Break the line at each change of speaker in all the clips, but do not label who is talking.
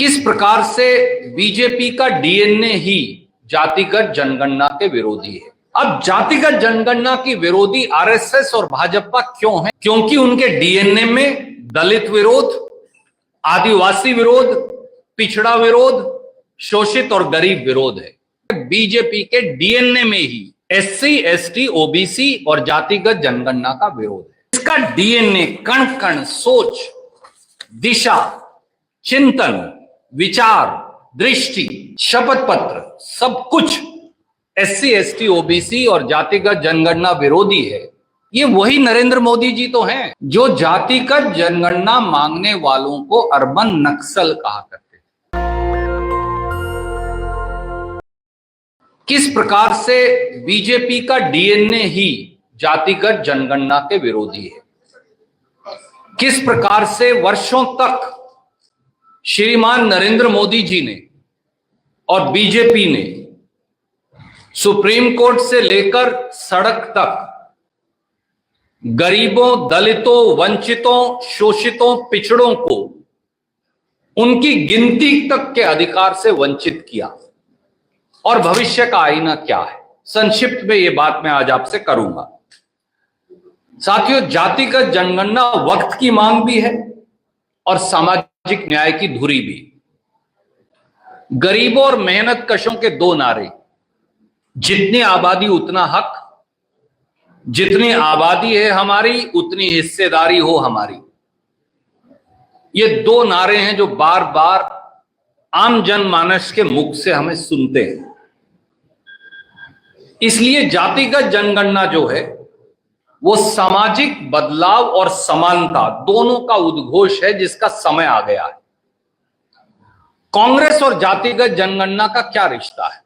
किस प्रकार से बीजेपी का डीएनए ही जातिगत जनगणना के विरोधी है। अब जातिगत जनगणना की विरोधी आरएसएस और भाजपा क्यों है? क्योंकि उनके डीएनए में दलित विरोध, आदिवासी विरोध, पिछड़ा विरोध, शोषित और गरीब विरोध है। बीजेपी के डीएनए में ही एससी, एसटी, ओबीसी और जातिगत जनगणना का विरोध है। इसका डीएनए कण कण, सोच, दिशा, चिंतन, विचार, दृष्टि, शपथ पत्र, सब कुछ एससी, एसटी, ओबीसी और जातिगत जनगणना विरोधी है। ये वही नरेंद्र मोदी जी तो हैं जो जातिगत जनगणना मांगने वालों को अर्बन नक्सल कहा करते थे। किस प्रकार से बीजेपी का डीएनए ही जातिगत जनगणना के विरोधी है। किस प्रकार से वर्षों तक श्रीमान नरेंद्र मोदी जी ने और बीजेपी ने सुप्रीम कोर्ट से लेकर सड़क तक गरीबों, दलितों, वंचितों, शोषितों, पिछड़ों को उनकी गिनती तक के अधिकार से वंचित किया और भविष्य का आईना क्या है, संक्षिप्त में यह बात मैं आज आपसे करूंगा। साथियों, जातिगत जनगणना वक्त की मांग भी है और सामाजिक न्याय की धुरी भी। गरीबों और मेहनत कशों के दो नारे, जितनी आबादी उतना हक, जितनी आबादी है हमारी उतनी हिस्सेदारी हो हमारी। ये दो नारे हैं जो बार बार आम जनमानस के मुख से हमें सुनते हैं। इसलिए जातिगत जनगणना जो है वो सामाजिक बदलाव और समानता दोनों का उद्घोष है, जिसका समय आ गया है। कांग्रेस और जातिगत जनगणना का क्या रिश्ता है?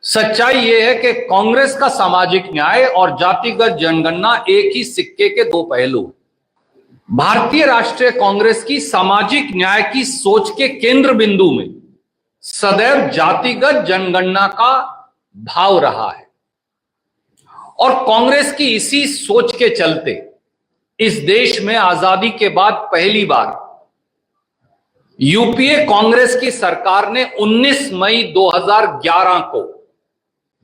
सच्चाई यह है कि कांग्रेस का सामाजिक न्याय और जातिगत जनगणना एक ही सिक्के के दो पहलू हैं। भारतीय राष्ट्रीय कांग्रेस की सामाजिक न्याय की सोच के केंद्र बिंदु में सदैव जातिगत जनगणना का भाव रहा है और कांग्रेस की इसी सोच के चलते इस देश में आजादी के बाद पहली बार यूपीए कांग्रेस की सरकार ने 19 मई 2011 को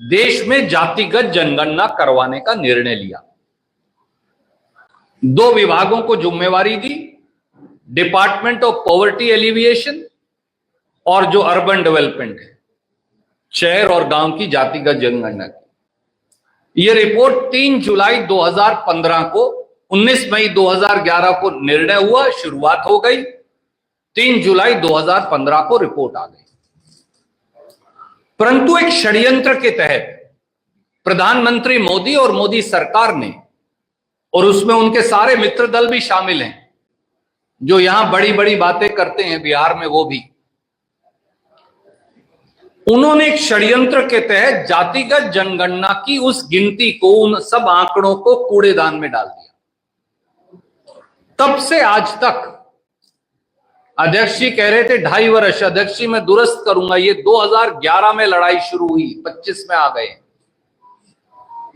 देश में जातिगत जनगणना करवाने का निर्णय लिया। दो विभागों को जिम्मेवारी दी, डिपार्टमेंट ऑफ पॉवर्टी एलिविएशन और जो अर्बन डेवलपमेंट है, शहर और गांव की जातिगत जनगणना की। यह रिपोर्ट 3 जुलाई 2015 को, 19 मई 2011 को निर्णय हुआ, शुरुआत हो गई। 3 जुलाई 2015 को रिपोर्ट आ गई। परंतु एक षड्यंत्र के तहत प्रधानमंत्री मोदी और मोदी सरकार ने, और उसमें उनके सारे मित्र दल भी शामिल हैं जो यहां बड़ी बड़ी बातें करते हैं, बिहार में वो भी, उन्होंने एक षड्यंत्र के तहत जातिगत जनगणना की उस गिनती को, उन सब आंकड़ों को कूड़ेदान में डाल दिया। तब से आज तक अध्यक्ष जी कह रहे थे 2.5 वर्ष, अध्यक्ष जी मैं दुरुस्त करूंगा, ये 2011 में लड़ाई शुरू हुई, 25 में आ गए।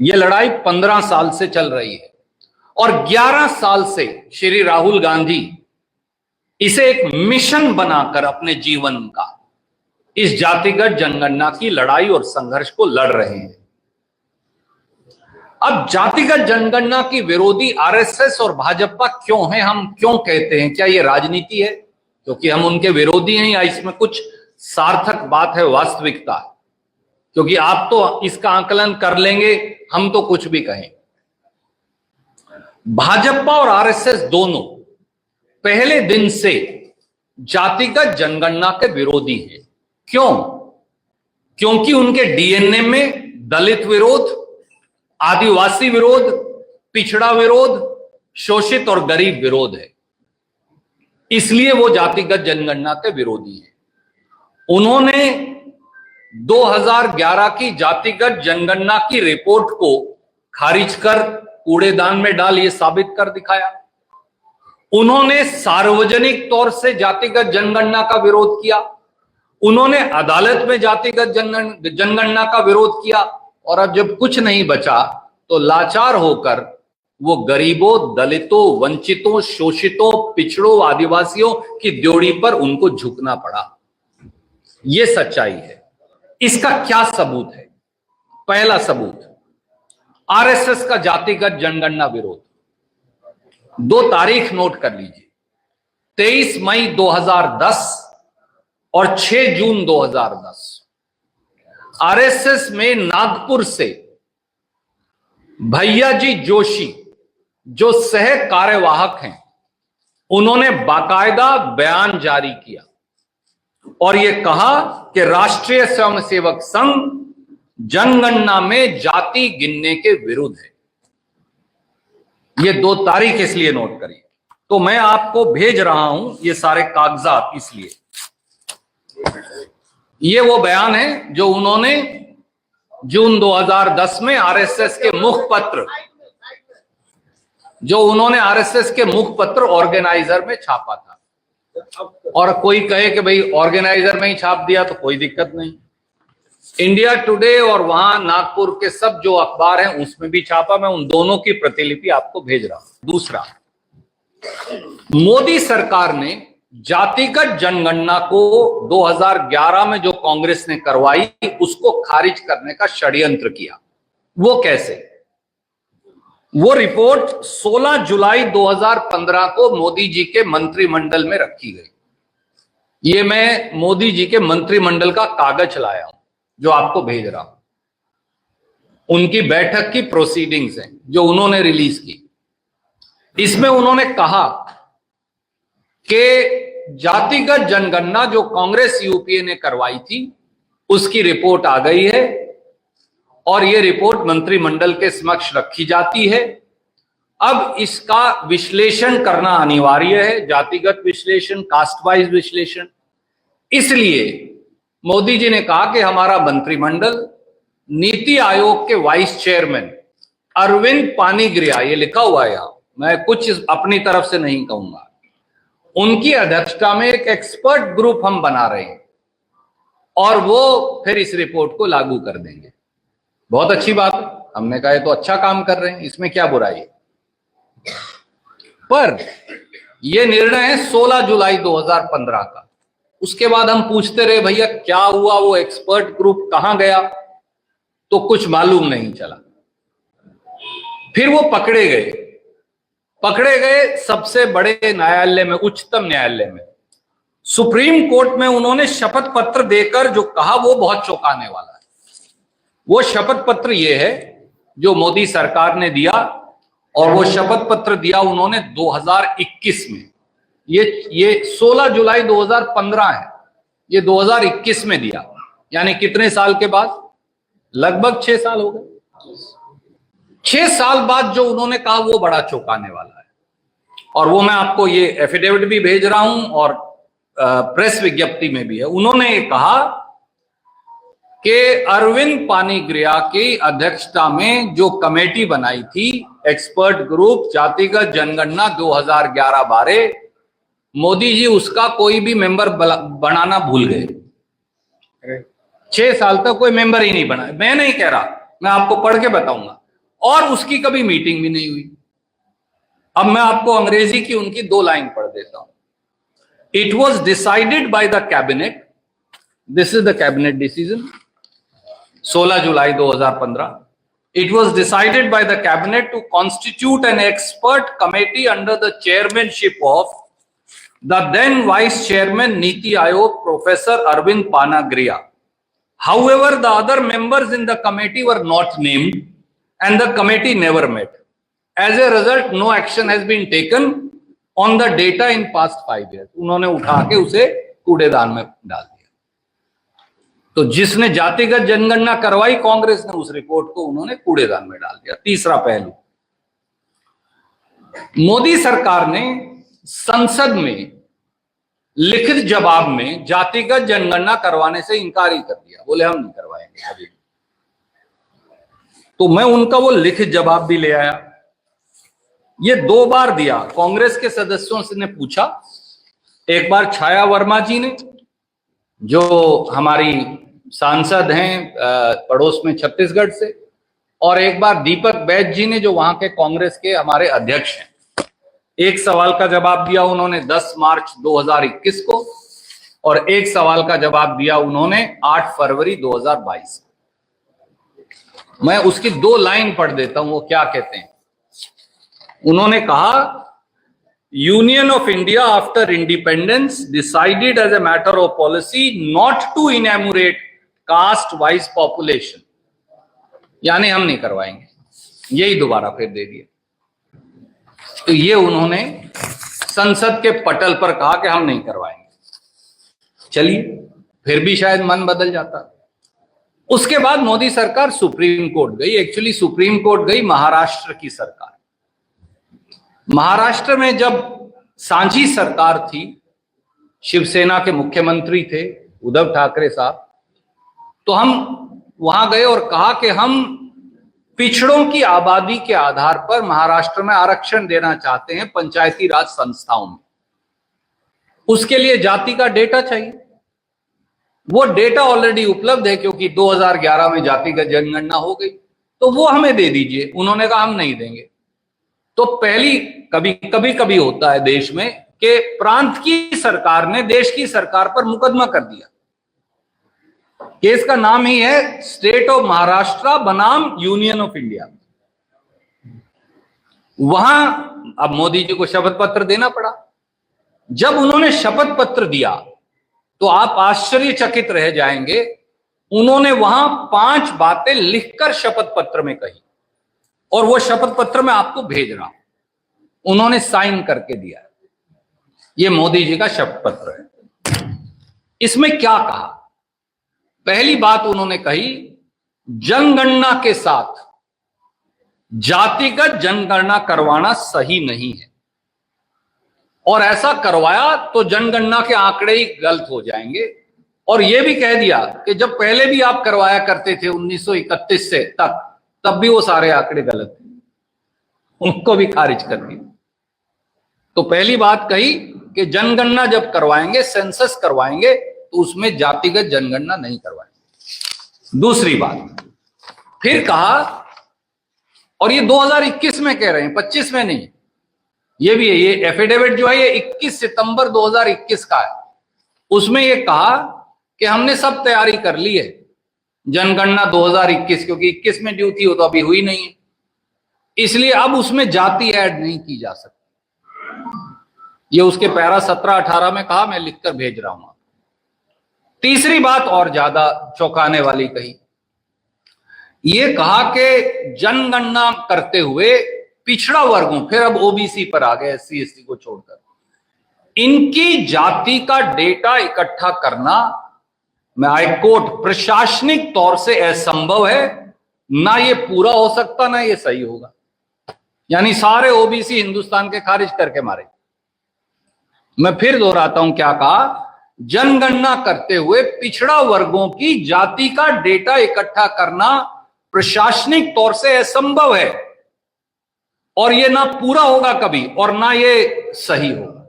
ये लड़ाई 15 साल से चल रही है और 11 साल से श्री राहुल गांधी इसे एक मिशन बनाकर अपने जीवन का इस जातिगत जनगणना की लड़ाई और संघर्ष को लड़ रहे हैं। अब जातिगत जनगणना की विरोधी आरएसएस और भाजपा क्यों है, हम क्यों कहते हैं? क्या ये राजनीति है क्योंकि हम उनके विरोधी हैं, या इसमें कुछ सार्थक बात है, वास्तविकता है? क्योंकि आप तो इसका आकलन कर लेंगे, हम तो कुछ भी कहें। भाजपा और आरएसएस दोनों पहले दिन से जातिगत जनगणना के विरोधी हैं। क्यों? क्योंकि उनके डीएनए में दलित विरोध, आदिवासी विरोध, पिछड़ा विरोध, शोषित और गरीब विरोध है। इसलिए वो जातिगत जनगणना के विरोधी हैं। उन्होंने 2011 की जातिगत जनगणना की रिपोर्ट को खारिज कर कूड़ेदान में डाल ये साबित कर दिखाया। उन्होंने सार्वजनिक तौर से जातिगत जनगणना का विरोध किया। उन्होंने अदालत में जातिगत जनगणना का विरोध किया और अब जब कुछ नहीं बचा तो लाचार होकर वो गरीबों, दलितों, वंचितों, शोषितों, पिछड़ों, आदिवासियों की ड्योढ़ी पर उनको झुकना पड़ा। ये सच्चाई है। इसका क्या सबूत है? पहला सबूत, आरएसएस का जातिगत जनगणना विरोध। 2 तारीख नोट कर लीजिए, 23 मई 2010 और 6 जून 2010। आरएसएस में नागपुर से भैयाजी जोशी, जो सह कार्यवाहक हैं, उन्होंने बाकायदा बयान जारी किया और यह कहा कि राष्ट्रीय स्वयंसेवक संघ जनगणना में जाति गिनने के विरुद्ध है। ये 2 तारीख इसलिए नोट करिए। तो मैं आपको भेज रहा हूं ये सारे कागजात, इसलिए ये वो बयान है जो उन्होंने जून 2010 में आरएसएस के मुखपत्र ऑर्गेनाइजर में छापा था। और कोई कहे कि भाई ऑर्गेनाइजर में ही छाप दिया तो कोई दिक्कत नहीं, इंडिया टुडे और वहां नागपुर के सब जो अखबार हैं उसमें भी छापा। मैं उन दोनों की प्रतिलिपि आपको भेज रहा हूं। दूसरा, मोदी सरकार ने जातिगत जनगणना को 2011 में जो कांग्रेस ने करवाई उसको खारिज करने का षड्यंत्र किया। वो कैसे? वो रिपोर्ट 16 जुलाई 2015 को मोदी जी के मंत्रिमंडल में रखी गई। ये मैं मोदी जी के मंत्रिमंडल का कागज लाया हूं जो आपको भेज रहा हूं। उनकी बैठक की प्रोसीडिंग्स हैं जो उन्होंने रिलीज की। इसमें उन्होंने कहा कि जातिगत जनगणना जो कांग्रेस यूपीए ने करवाई थी उसकी रिपोर्ट आ गई है और यह रिपोर्ट मंत्रिमंडल के समक्ष रखी जाती है। अब इसका विश्लेषण करना अनिवार्य है, जातिगत विश्लेषण, कास्ट वाइज विश्लेषण। इसलिए मोदी जी ने कहा कि हमारा मंत्रिमंडल नीति आयोग के वाइस चेयरमैन अरविंद पानीग्रिया, ये लिखा हुआ है यहां, मैं कुछ अपनी तरफ से नहीं कहूंगा, उनकी अध्यक्षता में एक एक्सपर्ट ग्रुप हम बना रहे हैं और वो फिर इस रिपोर्ट को लागू कर देंगे। बहुत अच्छी बात है, हमने कहा तो अच्छा काम कर रहे हैं, इसमें क्या बुराई है। पर यह निर्णय है 16 जुलाई 2015 का। उसके बाद हम पूछते रहे भैया क्या हुआ, वो एक्सपर्ट ग्रुप कहां गया, तो कुछ मालूम नहीं चला। फिर वो पकड़े गए सबसे बड़े न्यायालय में, उच्चतम न्यायालय में, सुप्रीम कोर्ट में। उन्होंने शपथ पत्र देकर जो कहा वो बहुत चौंकाने वाला है। वो शपथ पत्र ये है जो मोदी सरकार ने दिया, और वो शपथ पत्र दिया उन्होंने 2021 में। ये 16 जुलाई 2015 है, ये 2021 में दिया, यानी कितने साल के बाद? लगभग 6 साल हो गए। 6 साल बाद जो उन्होंने कहा वो बड़ा चौंकाने वाला है। और वो मैं आपको ये एफिडेविट भी भेज रहा हूं और प्रेस विज्ञप्ति में भी है। उन्होंने ये कहा कि अरविंद पानीग्रिया की अध्यक्षता में जो कमेटी बनाई थी, एक्सपर्ट ग्रुप जातिगत जनगणना 2011 बारे, मोदी जी उसका कोई भी मेंबर बनाना भूल गए। 6 साल तक कोई मेंबर ही नहीं बना। मैं नहीं कह रहा, मैं आपको पढ़ के बताऊंगा। और उसकी कभी मीटिंग भी नहीं हुई। अब मैं आपको अंग्रेजी की उनकी 2 लाइन पढ़ देता हूं। It was decided by the cabinet, this is the cabinet decision, 16 July 2015। It was decided by the cabinet to constitute an expert committee under the chairmanship of the then vice chairman Niti Aayog, Professor Arvind Panagriya. However, the other members in the committee were not named and the committee never met. As a result, no action has been taken on the data in past 5 years. उन्होंने उठा के उसे कूड़ेदान में डाल दिया। तो जिसने जातिगत जनगणना करवाई कांग्रेस ने, उस रिपोर्ट को उन्होंने कूड़ेदान में डाल दिया। तीसरा पहलू, मोदी सरकार ने संसद में लिखित जवाब में जातिगत जनगणना करवाने से इनकार ही कर दिया, बोले हम नहीं करवाएंगे अभी। तो मैं उनका वो लिखित जवाब भी ले आया। ये 2 बार दिया। कांग्रेस के सदस्यों से ने पूछा, एक बार छाया वर्मा जी ने, जो हमारी सांसद हैं पड़ोस में छत्तीसगढ़ से, और एक बार दीपक बैज जी ने, जो वहां के कांग्रेस के हमारे अध्यक्ष हैं, एक सवाल का जवाब दिया उन्होंने 10 मार्च 2021 को, और एक सवाल का जवाब दिया उन्होंने 8 फरवरी 2022। मैं उसकी 2 लाइन पढ़ देता हूं, वो क्या कहते हैं। उन्होंने कहा, union of India after independence decided as a matter of policy not to enumerate caste wise population, यानी हम नहीं करवाएंगे, यही दोबारा फिर दे दिया। तो ये उन्होंने संसद के पटल पर कहा कि हम नहीं करवाएंगे। चलिए, फिर भी शायद मन बदल जाता। उसके बाद मोदी सरकार सुप्रीम कोर्ट गई। एक्चुअली सुप्रीम कोर्ट गई महाराष्ट्र की सरकार। महाराष्ट्र में जब सांझी सरकार थी, शिवसेना के मुख्यमंत्री थे उद्धव ठाकरे साहब, तो हम वहां गए और कहा कि हम पिछड़ों की आबादी के आधार पर महाराष्ट्र में आरक्षण देना चाहते हैं पंचायती राज संस्थाओं में। उसके लिए जाति का डेटा चाहिए। वो डेटा ऑलरेडी उपलब्ध है, क्योंकि 2011 में जातिगत जनगणना हो गई, तो वो हमें दे दीजिए। उन्होंने कहा हम नहीं देंगे। तो पहली, कभी होता है देश में कि प्रांत की सरकार ने देश की सरकार पर मुकदमा कर दिया। केस का नाम ही है स्टेट ऑफ महाराष्ट्र बनाम यूनियन ऑफ इंडिया। वहां अब मोदी जी को शपथ पत्र देना पड़ा। जब उन्होंने शपथ पत्र दिया तो आप आश्चर्यचकित रह जाएंगे, उन्होंने वहां 5 बातें लिखकर शपथ पत्र में कही, और वो शपथ पत्र मैं आपको भेज रहा हूं। उन्होंने साइन करके दिया। ये मोदी जी का शपथ पत्र है। इसमें क्या कहा? पहली बात उन्होंने कही, जनगणना के साथ जातिगत जनगणना करवाना सही नहीं है, और ऐसा करवाया तो जनगणना के आंकड़े ही गलत हो जाएंगे। और यह भी कह दिया कि जब पहले भी आप करवाया करते थे 1931 से तक, तब भी वो सारे आंकड़े गलत थे, उनको भी खारिज कर दिया। तो पहली बात कही कि जनगणना जब करवाएंगे, सेंसस करवाएंगे, तो उसमें जातिगत जनगणना नहीं करवाएंगे। दूसरी बात फिर कहा, और ये 2021 में कह रहे हैं, 25 में नहीं, ये भी है, ये एफिडेविट जो है ये 21 सितंबर 2021 का है। उसमें ये कहा कि हमने सब तैयारी कर ली है जनगणना 2021, क्योंकि 21 में ड्यू थी, वो तो अभी हुई नहीं है, इसलिए अब उसमें जाति ऐड नहीं की जा सकती। ये उसके पैरा 17-18 में कहा, मैं लिखकर भेज रहा हूं। तीसरी बात और ज्यादा चौंकाने वाली कही, ये कहा कि जनगणना करते हुए पिछड़ा वर्गों, फिर अब ओबीसी पर आ गए, SC ST को छोड़कर, इनकी जाति का डेटा इकट्ठा करना, मैं आई कोट, प्रशासनिक तौर से असंभव है, ना ये पूरा हो सकता, ना ये सही होगा। यानी सारे ओबीसी हिंदुस्तान के खारिज करके मारे। मैं फिर दोहराता हूं क्या कहा, जनगणना करते हुए पिछड़ा वर्गों की जाति का डेटा इकट्ठा करना प्रशासनिक तौर से असंभव है, और ये ना पूरा होगा कभी, और ना ये सही होगा।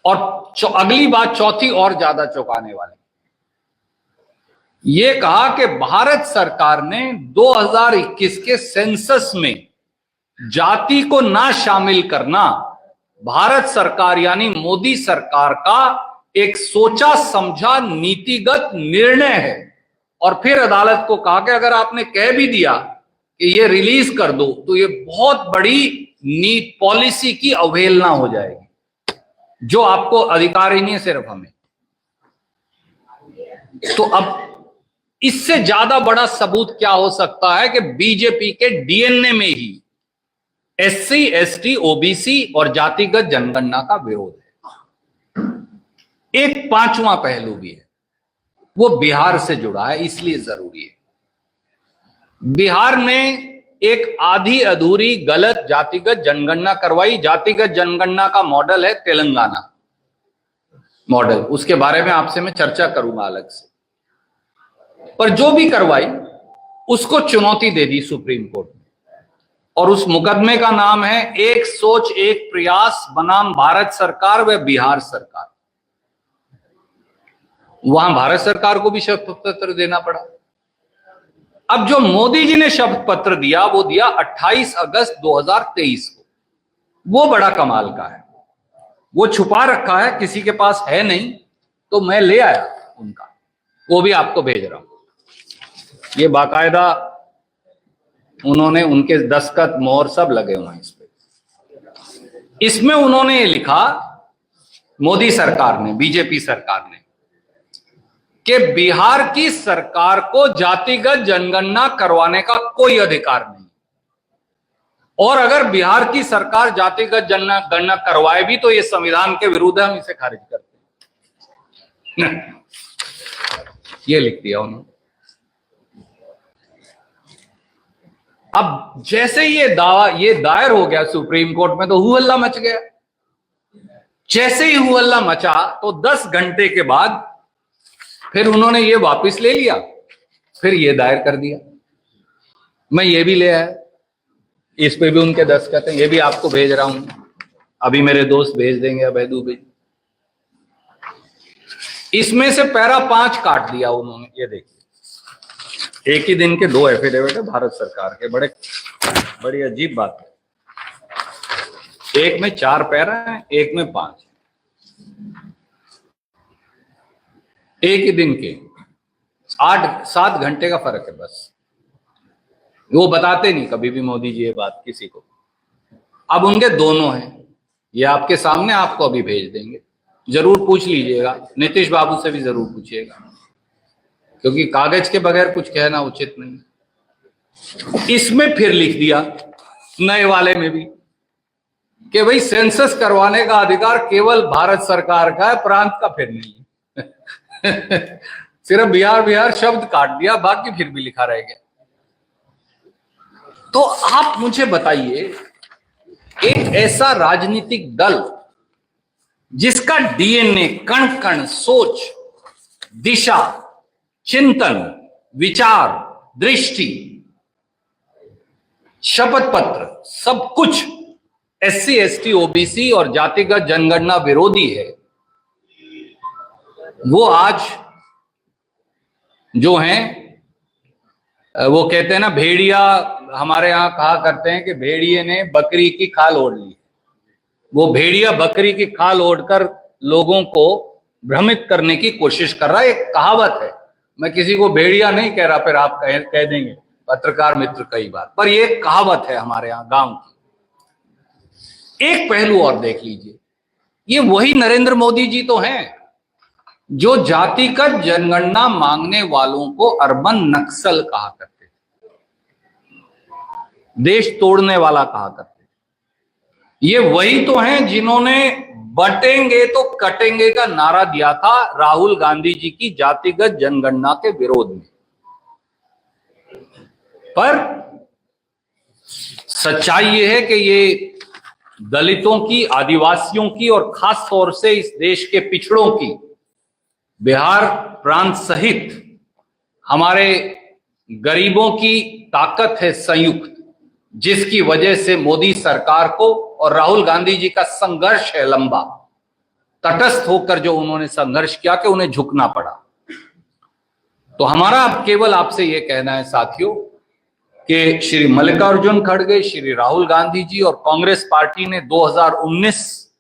और अगली बात, चौथी और ज्यादा चौंकाने वाली, ये कहा कि भारत सरकार ने 2021 के सेंसस में जाति को ना शामिल करना भारत सरकार यानी मोदी सरकार का एक सोचा समझा नीतिगत निर्णय है। और फिर अदालत को कहा कि अगर आपने कह भी दिया कि ये रिलीज कर दो, तो ये बहुत बड़ी नीति पॉलिसी की अवहेलना हो जाएगी, जो आपको अधिकार ही नहीं है, सिर्फ हमें। तो अब इससे ज्यादा बड़ा सबूत क्या हो सकता है कि बीजेपी के डीएनए में ही SC ST OBC और जातिगत जनगणना का विरोध है। एक पांचवा पहलू भी है, वो बिहार से जुड़ा है, इसलिए जरूरी है। बिहार ने एक आधी अधूरी गलत जातिगत जनगणना करवाई। जातिगत जनगणना का मॉडल है तेलंगाना मॉडल, उसके बारे में आपसे मैं चर्चा करूंगा अलग से। पर जो भी करवाई उसको चुनौती दे दी सुप्रीम कोर्ट ने, और उस मुकदमे का नाम है एक सोच एक प्रयास बनाम भारत सरकार व बिहार सरकार। वहां भारत सरकार को भी शपथ पत्र देना पड़ा। अब जो मोदी जी ने शपथ पत्र दिया वो दिया 28 अगस्त 2023 को। वो बड़ा कमाल का है, वो छुपा रखा है, किसी के पास है नहीं, तो मैं ले आया उनका, वो भी आपको भेज रहा हूं। ये बाकायदा उन्होंने, उनके दस्तखत मोहर सब लगे हुए हैं इस पे। इसमें उन्होंने लिखा, मोदी सरकार ने, बीजेपी सरकार ने, कि बिहार की सरकार को जातिगत जनगणना करवाने का कोई अधिकार नहीं, और अगर बिहार की सरकार जातिगत जनगणना करवाए भी तो ये संविधान के विरुद्ध है, हम इसे खारिज करते हैं। ये लिख दिया उन्होंने। अब जैसे ये दावा ये दायर हो गया सुप्रीम कोर्ट में तो हुहल्ला मच गया। जैसे ही हुहल्ला मचा तो 10 घंटे के बाद फिर उन्होंने ये वापस ले लिया, फिर ये दायर कर दिया। मैं ये भी ले आया, इस पे भी उनके दस्तखत हैं, ये भी आपको भेज रहा हूं, अभी मेरे दोस्त भेज देंगे, अभय दुबे। इसमें से पैरा 5 काट दिया उन्होंने, ये देखिए, एक ही दिन के 2 एफिडेविट है भारत सरकार के, बड़ी अजीब बात है। एक में 4 पैरा है, एक में 5, एक ही दिन के 8-7 घंटे का फर्क है बस। वो बताते नहीं कभी भी मोदी जी ये बात किसी को। अब उनके दोनों हैं, ये आपके सामने, आपको अभी भेज देंगे, जरूर पूछ लीजिएगा, नीतीश बाबू से भी जरूर पूछिएगा, क्योंकि कागज के बगैर कुछ कहना उचित नहीं। इसमें फिर लिख दिया नए वाले में भी कि भाई सेंसस करवाने का अधिकार केवल भारत सरकार का है, प्रांत का फिर नहीं है। सिर्फ बिहार शब्द काट दिया, बाकी फिर भी लिखा रह गया। तो आप मुझे बताइए, एक ऐसा राजनीतिक दल जिसका डीएनए, कण कण, सोच, दिशा, चिंतन, विचार, दृष्टि, शपथ पत्र, सब कुछ SC, ST, OBC और जातिगत जनगणना विरोधी है, वो आज जो हैं, वो कहते हैं ना, भेड़िया, हमारे यहां कहा करते हैं कि भेड़िए ने बकरी की खाल ओढ़ ली। वो भेड़िया बकरी की खाल ओढ़कर लोगों को भ्रमित करने की कोशिश कर रहा है। एक कहावत है, मैं किसी को भेड़िया नहीं कह रहा, फिर आप कह देंगे पत्रकार मित्र कई बार, पर ये कहावत है हमारे यहाँ गांव की। एक पहलू और देख लीजिए, ये वही नरेंद्र मोदी जी तो हैं जो जातिगत जनगणना मांगने वालों को अर्बन नक्सल कहा करते थे, देश तोड़ने वाला कहा करते थे। ये वही तो हैं जिन्होंने बटेंगे तो कटेंगे का नारा दिया था राहुल गांधी जी की जातिगत जनगणना के विरोध में। पर सच्चाई ये है कि ये दलितों की, आदिवासियों की और खास तौर से इस देश के पिछड़ों की, बिहार प्रांत सहित हमारे गरीबों की ताकत है संयुक्त, जिसकी वजह से मोदी सरकार को और राहुल गांधी जी का संघर्ष है लंबा, तटस्थ होकर जो उन्होंने संघर्ष किया कि उन्हें झुकना पड़ा। तो हमारा अब केवल आपसे यह कहना है साथियों कि श्री मल्लिकार्जुन खड़गे, श्री राहुल गांधी जी और कांग्रेस पार्टी ने 2019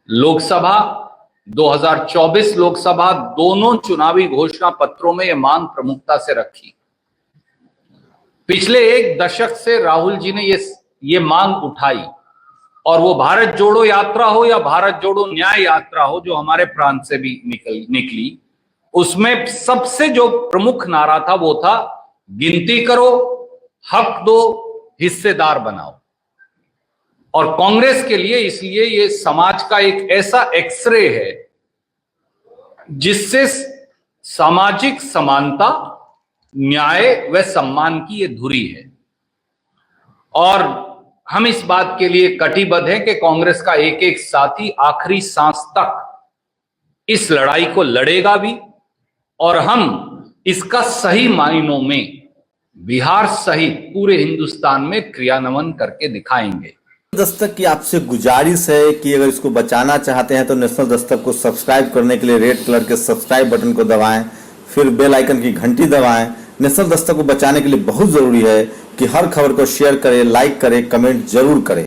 लोकसभा, 2024 लोकसभा दोनों चुनावी घोषणा पत्रों में यह मांग प्रमुखता से रखी। पिछले 1 दशक से राहुल जी ने ये मांग उठाई, और वो भारत जोड़ो यात्रा हो या भारत जोड़ो न्याय यात्रा हो जो हमारे प्रांत से भी निकली, उसमें सबसे जो प्रमुख नारा था वो था गिनती करो, हक दो, हिस्सेदार बनाओ। और कांग्रेस के लिए इसलिए ये समाज का एक ऐसा एक्सरे है जिससे सामाजिक समानता, न्याय व सम्मान की ये धुरी है। और हम इस बात के लिए कटिबद्ध हैं कि कांग्रेस का एक एक साथी आखिरी सांस तक इस लड़ाई को लड़ेगा भी, और हम इसका सही मायनों में बिहार सहित पूरे हिंदुस्तान में क्रियान्वयन करके दिखाएंगे।
दस्तक की आपसे गुजारिश है कि अगर इसको बचाना चाहते हैं तो नेशनल दस्तक को सब्सक्राइब करने के लिए रेड कलर के सब्सक्राइब बटन को दबाएं, फिर बेल आइकन की घंटी दबाएं, नेशनल दस्तक को बचाने के लिए बहुत जरूरी है कि हर खबर को शेयर करें, लाइक करें, कमेंट जरूर करें।